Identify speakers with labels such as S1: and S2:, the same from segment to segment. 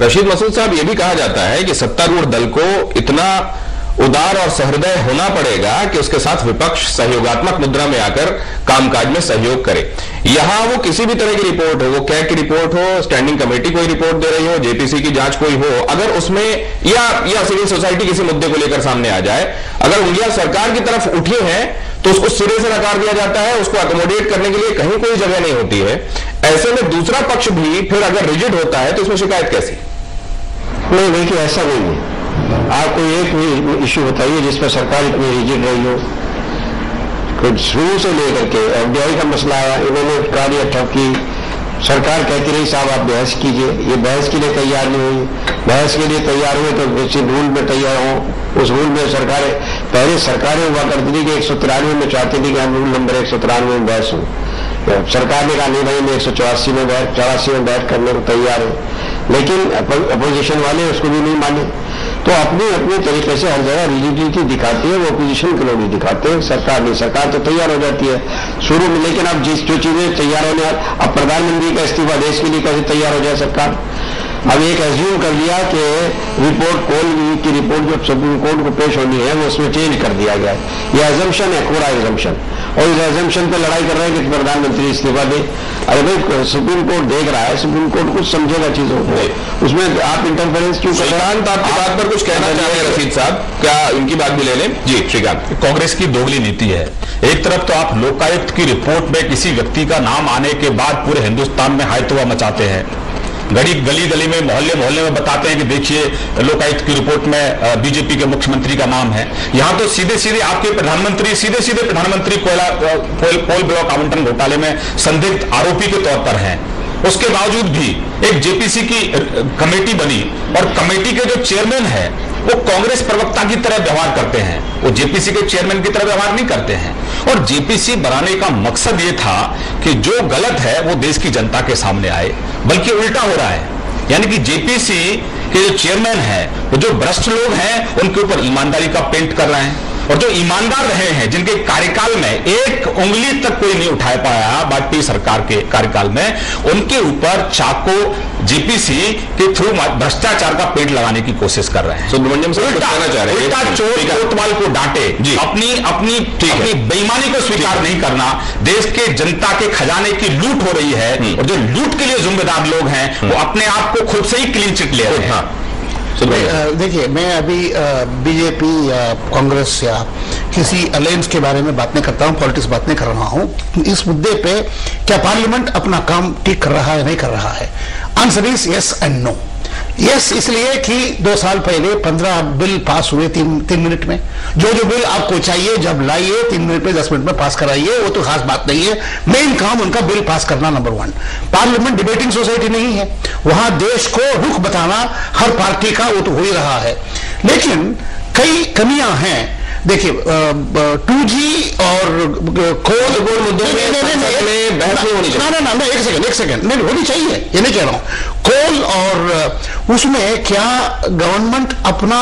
S1: रशीद मसूद साहब, यह भी कहा जाता है कि सत्तारूढ़ दल को इतना उदार और सहृदय होना पड़ेगा कि उसके साथ विपक्ष सहयोगात्मक मुद्रा में आकर कामकाज में सहयोग करे। यहां वो किसी भी तरह की रिपोर्ट हो, वो कैग की रिपोर्ट हो, स्टैंडिंग कमेटी कोई रिपोर्ट दे रही हो, जेपीसी की जांच कोई हो, अगर उसमें या सिविल सोसाइटी किसी मुद्दे को लेकर सामने आ जाए, अगर उंगलियां सरकार की तरफ उठी हैं तो उसको सिरे से नकार दिया जाता है, उसको अकोमोडेट करने के लिए कहीं कोई जगह नहीं होती है। ऐसे में दूसरा पक्ष भी फिर अगर रिजिड होता है तो इसमें शिकायत कैसी?
S2: नहीं, देखिए ऐसा नहीं है। आप कोई एक भी इश्यू बताइए जिसमें सरकार इतनी रिजिड रही हो। शुरू से लेकर के एफडीआई का मसला आया, इन्होंने कार्य ठप की, सरकार कहती रही साहब आप बहस कीजिए, ये बहस के लिए तैयार नहीं हुई। बहस के लिए तैयार हुए तो किसी रूल में तैयार हो, उस रूल में पहले सरकारें हुआ करती थी कि 193 में चाहती थी कि हम रूल नंबर 193 में बहस हो। सरकार ने कहा नहीं भाई मैं 184 में बैठ करने को तैयार हूं, लेकिन अपोजिशन वाले उसको भी नहीं माने। तो अपने अपने तरीके से हर जगह रिजिडिटी दिखाती है, वो अपोजिशन के लोग नहीं दिखाते हैं, सरकार नहीं। सरकार तो तैयार हो जाती है शुरू में, लेकिन अब जो चीजें तैयार होने, अब प्रधानमंत्री का इस्तीफा देश के लिए कैसे तैयार हो जाए सरकार? अब एक एज्यूम कर लिया कि रिपोर्ट कोल की रिपोर्ट जो सुप्रीम कोर्ट को पेश होनी है वो उसमें चेंज कर दिया गया है। यह एजम्पशन है, कोरा एजम्पशन, और इस एजम्पशन पे लड़ाई कर रहे हैं कि प्रधानमंत्री इस्तीफा दे। अरे भाई सुप्रीम कोर्ट देख रहा है, सुप्रीम कोर्ट कुछ समझेगा चीजों को, उसमें आप इंटरफेरेंस क्यों कर रहे हैं?
S1: श्रीकांत, आपकी बात पर कुछ कहना चाह रहे हैं रशीद साहब, क्या इनकी बात भी ले लें? जी श्रीकांत।
S3: कांग्रेस की दोगली नीति है। एक तरफ तो आप लोकायुक्त की रिपोर्ट में किसी व्यक्ति का नाम आने के बाद पूरे हिंदुस्तान में हायतुआ मचाते हैं, गली गली में मोहल्ले में बताते हैं कि देखिए लोकायुक्त की रिपोर्ट में बीजेपी के मुख्यमंत्री का नाम है। यहां तो सीधे आपके प्रधानमंत्री सीधे प्रधानमंत्री कोल ब्लॉक आवंटन घोटाले में संदिग्ध आरोपी के तौर पर हैं। उसके बावजूद भी एक जेपीसी की कमेटी बनी और कमेटी के जो चेयरमैन है वो कांग्रेस प्रवक्ता की तरह व्यवहार करते हैं, वो जेपीसी के चेयरमैन की तरह व्यवहार नहीं करते हैं। और जेपीसी बनाने का मकसद ये था कि जो गलत है वो देश की जनता के सामने आए, बल्कि उल्टा हो रहा है। यानी कि जेपीसी के जो चेयरमैन है वो जो भ्रष्ट लोग हैं उनके ऊपर ईमानदारी का पेंट कर रहे हैं, और जो ईमानदार रहे हैं, जिनके कार्यकाल में एक उंगली तक कोई नहीं उठा पाया वाजपेयी सरकार के कार्यकाल में, उनके ऊपर चाको जेपीसी के थ्रू भ्रष्टाचार का पेंट लगाने की कोशिश कर रहे हैं।
S1: सुब्रमण्यम साहब कहना चाह रहे हैं
S3: उल्टा चोर कोतवाल को डांटे, अपनी बेईमानी को स्वीकार नहीं करना, देश के जनता के खजाने की लूट हो रही है और जो लूट के लिए जिम्मेदार लोग हैं वो अपने आप को खुद से ही क्लीन चिट ले रहे हैं।
S4: देखिए, मैं अभी बीजेपी या कांग्रेस या किसी अलायंस के बारे में बात नहीं करता हूं, पॉलिटिक्स बात नहीं कर रहा हूं। इस मुद्दे पे क्या पार्लियामेंट अपना काम ठीक कर रहा है, नहीं कर रहा है? Answer is yes and no. Yes इसलिए कि 2 साल पहले 15 बिल पास हुए 3 मिनट में। जो बिल आपको चाहिए जब लाइए 3 मिनट में 10 मिनट में पास कराइए, वो तो खास बात नहीं है। मेन काम उनका बिल पास करना नंबर 1। पार्लियामेंट डिबेटिंग सोसाइटी नहीं है, वहां देश को रुख बताना हर पार्टी का वो तो हो ही रहा है, लेकिन कई कमियां हैं। देखिए 2G और कोल मुद्दों में बहस नहीं होनी चाहिए। ना एक सेकंड नहीं होनी चाहिए, ये नहीं कह रहा हूं। कोल और उसमें क्या गवर्नमेंट अपना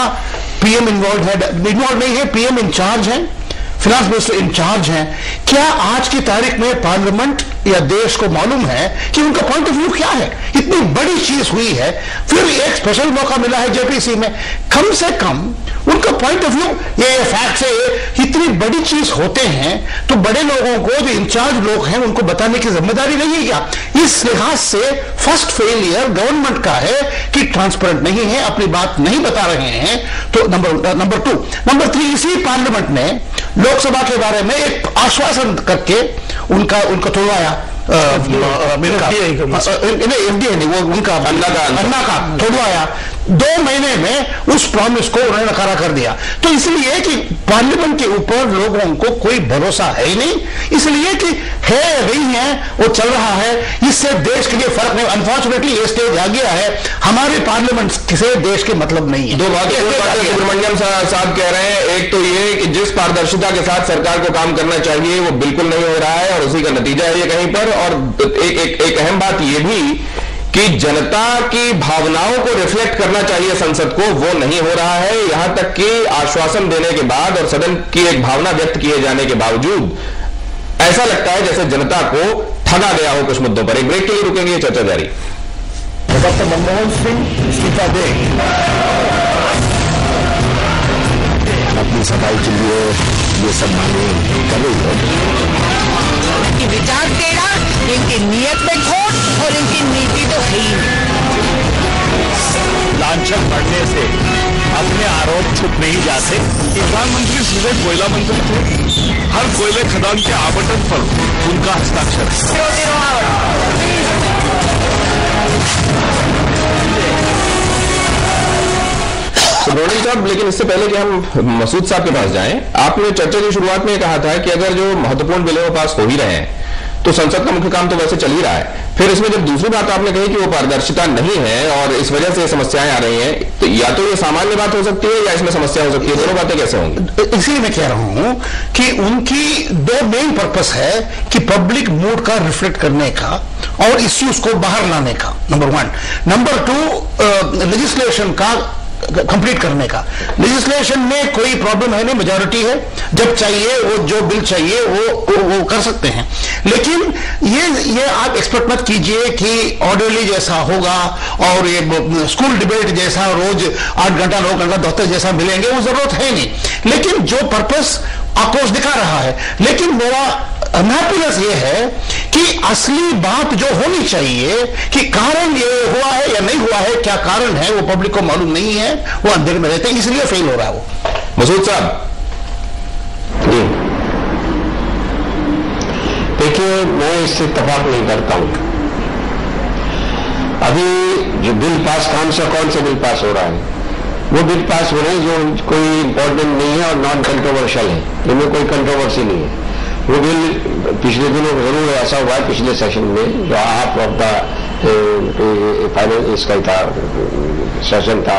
S4: पीएम इन्वॉल्व नहीं है, पीएम इंचार्ज है, फिनांस मिनिस्टर इंचार्ज हैं। क्या आज की तारीख में पार्लियामेंट या देश को मालूम है कि उनका पॉइंट ऑफ व्यू क्या है? इतनी बड़ी चीज हुई है, फिर एक स्पेशल मौका मिला है जेपीसी में, कम से कम उनका पॉइंट ऑफ व्यू ये फैक्ट से इतनी बड़ी चीज होते हैं तो बड़े लोगों को, जो इंचार्ज लोग हैं, उनको बताने की जिम्मेदारी नहीं है क्या? इस लिहाज से फर्स्ट फेलियर गवर्नमेंट का है कि ट्रांसपेरेंट नहीं है, अपनी बात नहीं बता रहे हैं। तो नंबर 2 नंबर 3 इसी पार्लियामेंट ने लोकसभा के बारे में एक आश्वासन करके उनका तोड़वाया, एफडीए नहीं, वो उनका अन्ना का तोड़वाया। 2 महीने में उस प्रॉमिस को उन्होंने नकारा कर दिया। तो इसलिए कि पार्लियामेंट के ऊपर लोगों को कोई भरोसा है ही नहीं, इसलिए कि है नहीं है, वो चल रहा है, इससे देश के लिए फर्क नहीं। अनफॉर्चुनेटली ये स्टेज आ गया है, हमारे पार्लियामेंट से देश के मतलब नहीं है।
S1: 2 बातें सुब्रमण्यम साहब कह रहे हैं। एक तो ये कि जिस पारदर्शिता के साथ सरकार को काम करना चाहिए वो बिल्कुल नहीं हो रहा है और उसी का नतीजा है ये कहीं पर। और एक अहम बात ये भी कि जनता की भावनाओं को रिफ्लेक्ट करना चाहिए संसद को, वो नहीं हो रहा है। यहां तक कि आश्वासन देने के बाद और सदन की एक भावना व्यक्त किए जाने के बावजूद ऐसा लगता है जैसे जनता को ठगा गया हो कुछ मुद्दों पर। एक ब्रेक के लिए रुकेंगे, चर्चा जारी।
S5: डॉक्टर मनमोहन सिंह इस्तीफा दे, अपनी सफाई के लिए ये सब मांगे कर रही है।
S6: इनकी विचार टेढ़ा, इनकी नीयत में खोट और इनकी नीति तो है ही नहीं।
S5: लांछन बढ़ने से अपने आरोप छुप नहीं जाते। प्रधानमंत्री सीधे कोयला मंत्री थे, हर कोयले खदान के आवंटन पर उनका हस्ताक्षर है।
S1: सुब्रमण्यम साहब, लेकिन इससे पहले कि हम मसूद साहब के पास जाएं, आपने चर्चा की शुरुआत में कहा था कि अगर जो महत्वपूर्ण बिल वो पास हो ही रहे हैं तो संसद का मुख्य काम तो वैसे चल ही रहा है। फिर इसमें जब दूसरी बात आपने कही कि वो पारदर्शिता नहीं है और इस वजह से समस्याएं आ रही हैं, तो या तो ये सामान्य बात हो सकती है या इसमें समस्या हो सकती है, दोनों बातें कैसे होंगी?
S4: इसलिए मैं कह रहा हूं कि उनकी दो मेन पर्पस है कि पब्लिक मूड का रिफ्लेक्ट करने का और इश्यूज को बाहर लाने का, नंबर 1। नंबर 2, लेजिस्लेशन का कंप्लीट करने का। लेजिस्लेशन में कोई प्रॉब्लम है नहीं, मेजॉरिटी है, जब चाहिए वो जो बिल चाहिए वो कर सकते हैं। लेकिन ये आप एक्सपेक्ट मत कीजिए कि ऑर्डरली जैसा होगा और ये स्कूल डिबेट जैसा रोज 8 घंटा 9 घंटा दफ्तर जैसा मिलेंगे, वो जरूरत है नहीं। लेकिन जो पर्पस आक्रोश दिखा रहा है, लेकिन मेरा अनहैप्पीनेस ये है कि असली बात जो होनी चाहिए कि कारण ये हुआ है या नहीं हुआ है, क्या कारण है, वो पब्लिक को मालूम नहीं है, वो अंधेरे में रहते हैं, इसलिए फेल हो रहा है वो।
S1: मसूद साहब,
S2: देखिए, मैं इससे इत्तेफाक नहीं करता हूं। अभी जो बिल पास, कौन से बिल पास हो रहा है, वो बिल पास हो रहे हैं जो कोई इंपॉर्टेंट नहीं है और नॉन कंट्रोवर्शियल है, इनमें कोई कंट्रोवर्सी नहीं है। वो बिल पिछले दिनों जरूर ऐसा हुआ है, पिछले सेशन में जो हाफ ऑफ द फाइनल इसका था सेशन था,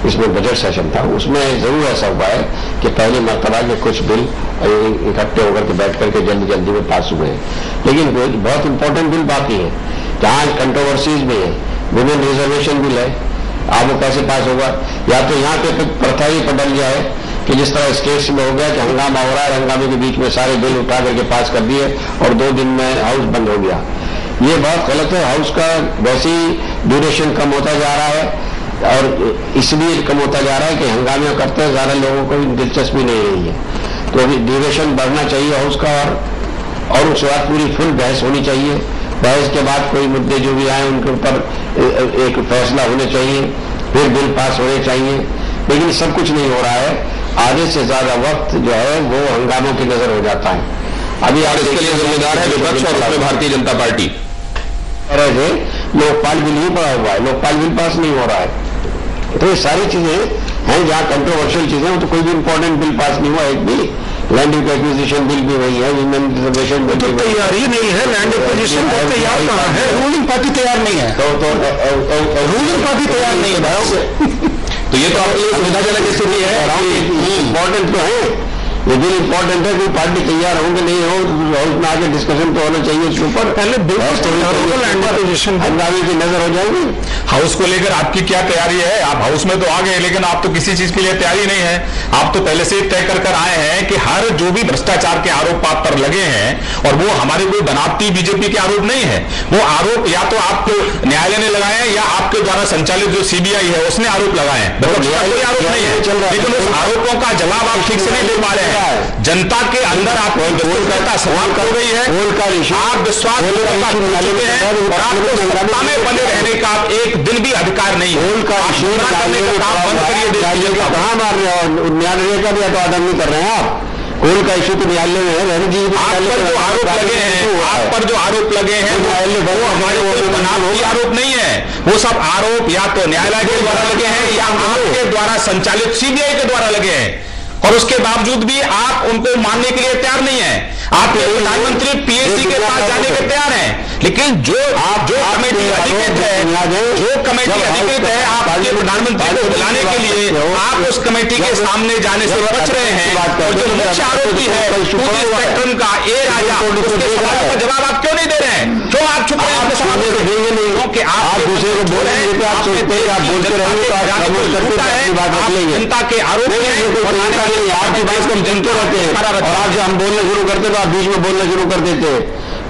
S2: इसमें बजट सेशन था, उसमें जरूर ऐसा हुआ है कि पहली मर्तबा के कुछ बिल इकट्ठे होकर के बैठ करके जल्दी जल्दी में पास हुए हैं। लेकिन बहुत इंपॉर्टेंट बिल बाकी है जहां कंट्रोवर्सीज भी है। वुमेन रिजर्वेशन बिल है, अब वो कैसे पास होगा? या तो यहाँ पे प्रथा ही बदल जाए कि जिस तरह स्टेट्स में हो गया कि हंगामा हो रहा है, हंगामे के बीच में सारे बिल उठा करके पास कर दिए और 2 दिन में हाउस बंद हो गया। ये बहुत गलत है। हाउस का वैसे ही ड्यूरेशन कम होता जा रहा है और इसलिए कम होता जा रहा है कि हंगामे करते हैं, ज्यादा लोगों को दिलचस्पी नहीं रही है। तो अभी ड्यूरेशन बढ़ना चाहिए हाउस का और उसके बाद पूरी फुल बहस होनी चाहिए। बहस के बाद कोई मुद्दे जो भी आए उनके ऊपर एक फैसला होने चाहिए, फिर बिल पास होने चाहिए। लेकिन सब कुछ नहीं हो रहा है। आधे से ज्यादा वक्त जो है वो हंगामों की नजर हो जाता है। अभी आप
S1: इसके लिए जिम्मेदार है विपक्ष और उसमें भारतीय जनता पार्टी।
S2: लोकपाल बिल ही पड़ा हुआ है, लोकपाल बिल पास नहीं हो रहा है। तो ये सारी चीजें हैं जहां कंट्रोवर्शियल चीजें, वो तो कोई भी इंपॉर्टेंट बिल पास नहीं हुआ। एक भी लैंड एक्विजिशन बिल भी वही है, विमेन रिजर्वेशन बिल तो
S4: तैयार ही नहीं है। लैंड एक्विजिशन तैयार कहां है? रूलिंग पार्टी तैयार नहीं है, रूलिंग पार्टी तैयार नहीं है भाई।
S1: तो ये तो आपके लिए सुविधाजनक स्थिति है।
S2: इंपॉर्टेंट तो है, ये बिल इंपॉर्टेंट है। कोई पार्टी तैयार होंगे नहीं हो, हाउस में आगे डिस्कशन तो होना चाहिए उसके ऊपर। पहले बिल हंगामे की नजर हो जाएगी।
S3: हाउस को लेकर आपकी क्या तैयारी है? आप हाउस में तो आ गए, लेकिन आप तो किसी चीज के लिए तैयारी नहीं है। आप तो पहले से ही तय कर आए हैं कि हर जो भी भ्रष्टाचार के आरोप आप पर लगे हैं, और वो हमारे कोई बनावटी बीजेपी के आरोप नहीं है, वो आरोप या तो आपको न्यायालय ने लगाए हैं या आपके द्वारा संचालित जो सीबीआई है उसने आरोप लगाए हैं। कोई आरोप नहीं है, लेकिन उस आरोपों का जवाब आप ठीक से नहीं दे पा रहे हैं। जनता के अंदर आपकी विश्वासता समाप्त हो गई है। आप विश्वास चुके हैं और आपको सत्ता में बने रहने का एक दिन भी अधिकार नहीं है। बंद करिए।
S2: कहां मार रहे हो? न्यायालय का भी ऑर्डर नहीं कर रहे हैं आप। कोल का इश्यू तो न्यायालय में है।
S3: आप पर जो आरोप लगे हैं, आप पर जो आरोप लगे हैं वो हमारे बनावटी आरोप नहीं है। वो सब आरोप या तो न्यायालय के द्वारा लगे हैं या आपके द्वारा संचालित सीबीआई के द्वारा लगे हैं, और उसके बावजूद भी आप उनको मानने के लिए तैयार नहीं है। आप प्रधानमंत्री पीएससी के पास जाने के तैयार हैं, लेकिन जो कमेटी अधिकृत है, आपके प्रधानमंत्री को बुलाने के लिए आप उस कमेटी के सामने जाने से बच रहे हैं। और जो मुख्य आरोपी है स्पेक्ट्रम का ए राजा, उसके सवालों का जवाब आप क्यों नहीं दे रहे हैं? क्यों आप छुप रहे हैं? क्योंकि आप दूसरे को बोल रहे हैं, आप बोलते रहेंगे, जनता के आरोप
S2: आपकी बात को हम सुनते रहते हैं और आज हम बोलना शुरू करते तो आप बीच में बोलना शुरू कर देते हैं।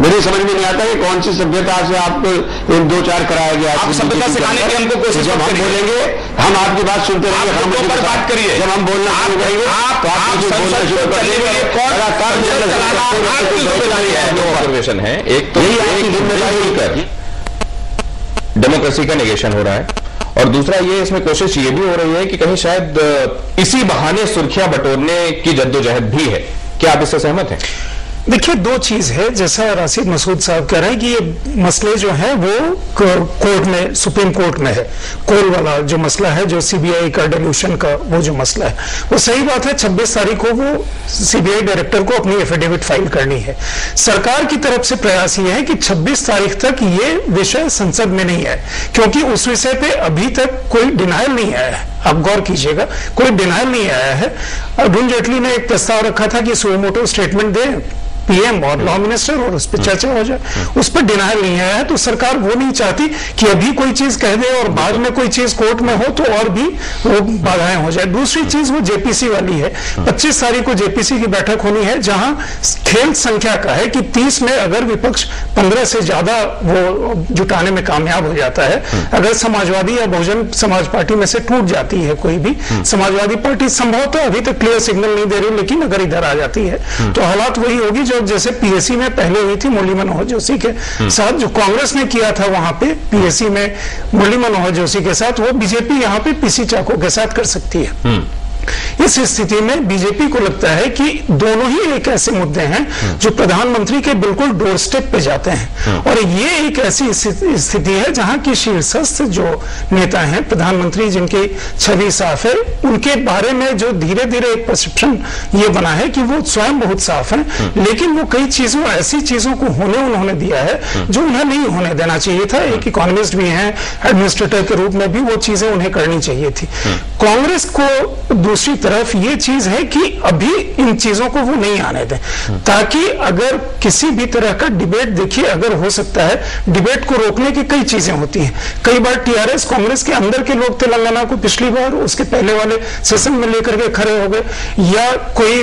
S2: मेरी समझ में नहीं आता कि कौन सी सभ्यता से आपको एक दो चार कराया गया।
S1: आप सभ्यता सिखाने की हमको कोशिश
S2: जब हम बोलेंगे, हम आपकी बात सुनते रहेंगे, हम
S1: पर बात करिए।
S2: जब हम बोलना शुरू करेंगे तो आप मुझे बोलना शुरू कर देंगे।
S1: ऑब्जर्वेशन है, एक तो जिम्मेदारी डेमोक्रेसी का नेगेशन हो रहा है, और दूसरा ये इसमें कोशिश ये भी हो रही है कि कहीं शायद इसी बहाने सुर्खियां बटोरने की जद्दोजहद भी है। क्या आप इससे सहमत हैं?
S7: देखिए, दो चीज है, जैसा राशिद मसूद साहब कह रहे हैं कि ये मसले जो हैं वो कोर्ट में, सुप्रीम कोर्ट में है। कोल वाला जो मसला है, जो सीबीआई का डिल्यूशन का वो जो मसला है, वो सही बात है। 26 तारीख को वो सीबीआई डायरेक्टर को अपनी एफिडेविट फाइल करनी है। सरकार की तरफ से प्रयास ये है कि 26 तारीख तक ये विषय संसद में नहीं है, क्योंकि उस विषय पे अभी तक कोई डिनायल नहीं आया है। आप गौर कीजिएगा, कोई डिनायल नहीं आया है। अरुण जेटली ने एक प्रस्ताव रखा था कि सुओ मोटो स्टेटमेंट दे पीएम और लॉ मिनिस्टर और उस पर चर्चा हो जाए, उस पर डिनायल नहीं आया है। तो सरकार वो नहीं चाहती कि अभी कोई चीज कह दे और बाद में कोई चीज कोर्ट में हो तो और भी वो बाधाएं हो जाए। दूसरी चीज वो जेपीसी वाली है। 25 तारीख को जेपीसी की बैठक होनी है, जहां खेल संख्या का है कि 30 में अगर विपक्ष 15 से ज्यादा वो जुटाने में कामयाब हो जाता है, अगर समाजवादी या बहुजन समाज पार्टी में से टूट जाती है कोई भी, समाजवादी पार्टी संभवतः अभी तक क्लियर सिग्नल नहीं दे रही, लेकिन अगर इधर आ जाती है तो हालात वही होगी जो जैसे पीएससी में पहले हुई थी मुरली मनोहर जोशी के साथ, जो कांग्रेस ने किया था वहां पे पीएससी में मुरली मनोहर जोशी के साथ, वो बीजेपी यहाँ पे पीसी चाको के साथ कर सकती है। इस स्थिति में बीजेपी को लगता है कि दोनों ही एक ऐसे मुद्दे हैं जो प्रधानमंत्री के बिल्कुल डोर स्टेप पे जाते हैं, और ये एक ऐसी स्थिति है जहां की शीर्षस्थ जो नेता हैं, प्रधानमंत्री जिनकी छवि साफ है, उनके बारे में जो धीरे धीरे एक परसेप्शन ये बना है कि वो स्वयं बहुत साफ हैं, लेकिन वो कई चीजों, ऐसी चीजों को होने उन्होंने दिया है जो उन्हें नहीं होने देना चाहिए था। एक इकोनॉमिस्ट भी हैं, एडमिनिस्ट्रेटर के रूप में भी वो चीजें उन्हें करनी चाहिए थी। कांग्रेस को दूसरी तरफ ये चीज है कि अभी इन चीजों को वो नहीं आने दें, ताकि अगर किसी भी तरह का डिबेट, देखिए अगर हो सकता है, डिबेट को रोकने की कई चीजें होती हैं। कई बार टीआरएस कांग्रेस के अंदर के लोग तेलंगाना को पिछली बार उसके पहले वाले सेशन में लेकर के खड़े हो गए, या कोई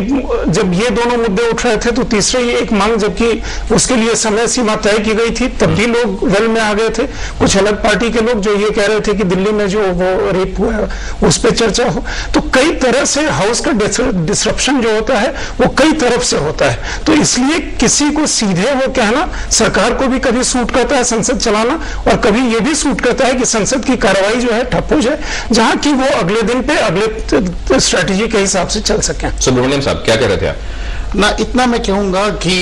S7: जब ये दोनों मुद्दे उठ रहे थे तो तीसरे ही एक मांग, जबकि उसके लिए समय सीमा तय की गई थी, तब भी लोग वेल में आ गए थे। कुछ अलग पार्टी के लोग जो ये कह रहे थे कि दिल्ली में जो वो रेप हुआ है उस पर चर्चा हो। तो कई तरह से हाउस का डिसरप्शन जो होता है वो कई तरफ से होता है। तो इसलिए किसी को सीधे वो कहना, सरकार को भी कभी सूट करता है संसद चलाना, और कभी ये भी सूट करता है कि संसद की कार्रवाई जो है ठप हो जाए, जहां की वो अगले दिन पे अगले स्ट्रैटेजी के हिसाब से चल सकें।
S1: सुब्रमण्यम साहब क्या कह रहे थे आप?
S4: ना, इतना मैं कहूंगा कि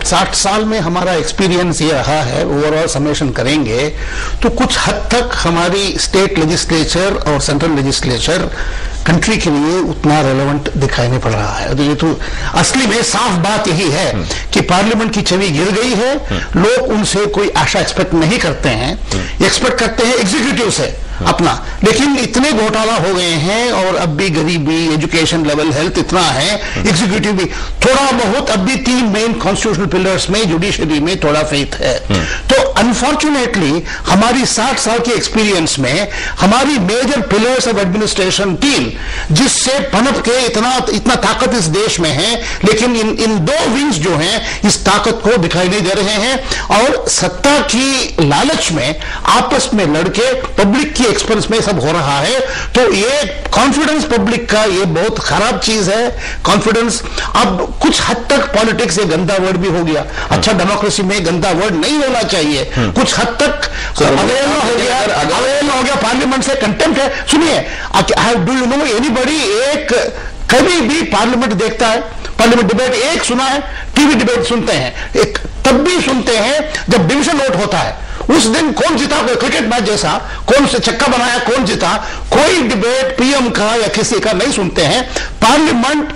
S4: 60 साल में हमारा एक्सपीरियंस ये रहा है, ओवरऑल समेशन करेंगे तो कुछ हद तक हमारी स्टेट लेजिस्लेचर और सेंट्रल लेजिस्लेचर कंट्री के लिए उतना रेलेवेंट दिखाई नहीं पड़ रहा है। तो ये तो असली में साफ बात यही है कि पार्लियामेंट की छवि गिर गई है। लोग उनसे कोई आशा एक्सपेक्ट नहीं करते हैं, एक्सपेक्ट करते हैं एग्जीक्यूटिव से अपना, लेकिन इतने घोटाला हो गए हैं, और अब भी गरीबी, एजुकेशन लेवल, हेल्थ इतना है, एग्जीक्यूटिव भी थोड़ा बहुत, अब भी 3 मेन कॉन्स्टिट्यूशनल पिलर्स में, जुडिशरी में थोड़ा फेथ है। तो अनफॉर्चुनेटली हमारी 60 साल के एक्सपीरियंस में हमारी major pillars of administration team, जिससे पनप के इतना ताकत इस देश में है, लेकिन इन 2 विंग्स जो हैं इस ताकत को दिखाई नहीं दे रहे हैं, और सत्ता की लालच में आपस में लड़के पब्लिक की एक्सपेंस में सब हो रहा है। तो ये कॉन्फिडेंस पब्लिक का ये बहुत खराब चीज है। कॉन्फिडेंस अब कुछ हद तक पॉलिटिक्स ये गंदा वर्ड भी हो गया। अच्छा, डेमोक्रेसी में गंदा वर्ड नहीं होना चाहिए। कुछ हद तक अवेल हो गया, पार्लियामेंट से कंटेम्प्ट है। सुनिए, डू यू नो एनीबॉडी, एक कभी भी पार्लियामेंट देखता है, पार्लियामेंट डिबेट एक सुना है, टीवी डिबेट सुनते हैं, एक तब भी सुनते हैं जब डिवीजन वोट होता है, उस दिन कौन जीता, क्रिकेट मैच जैसा, कौन से छक्का बनाया, कौन जीता, कोई डिबेट पीएम का या किसी का नहीं सुनते हैं। पार्लियामेंट,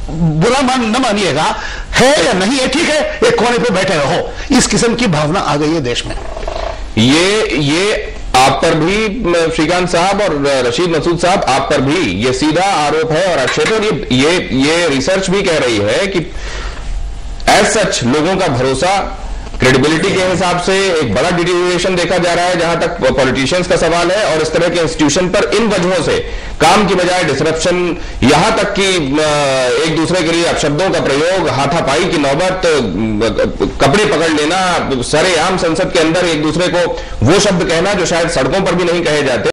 S4: बुरा न मानिएगा, है या नहीं है, ठीक है, एक कोने पे बैठे रहो, इस किस्म की भावना आ गई है देश में।
S1: ये आप पर भी श्रीकांत साहब और रशीद मसूद साहब, आप पर भी ये सीधा आरोप है और आक्षेप है, और ये रिसर्च भी कह रही है कि एज सच लोगों का भरोसा क्रेडिबिलिटी के हिसाब से एक बड़ा डिटेरियोरेशन देखा जा रहा है जहां तक पॉलिटिशियंस का सवाल है, और इस तरह के इंस्टीट्यूशन पर इन वजहों से काम की बजाय डिसरप्शन, यहां तक कि एक दूसरे के लिए अपशब्दों का प्रयोग, हाथापाई की नौबत, कपड़े पकड़ लेना, सरेआम संसद के अंदर एक दूसरे को वो शब्द कहना जो शायद सड़कों पर भी नहीं कहे जाते।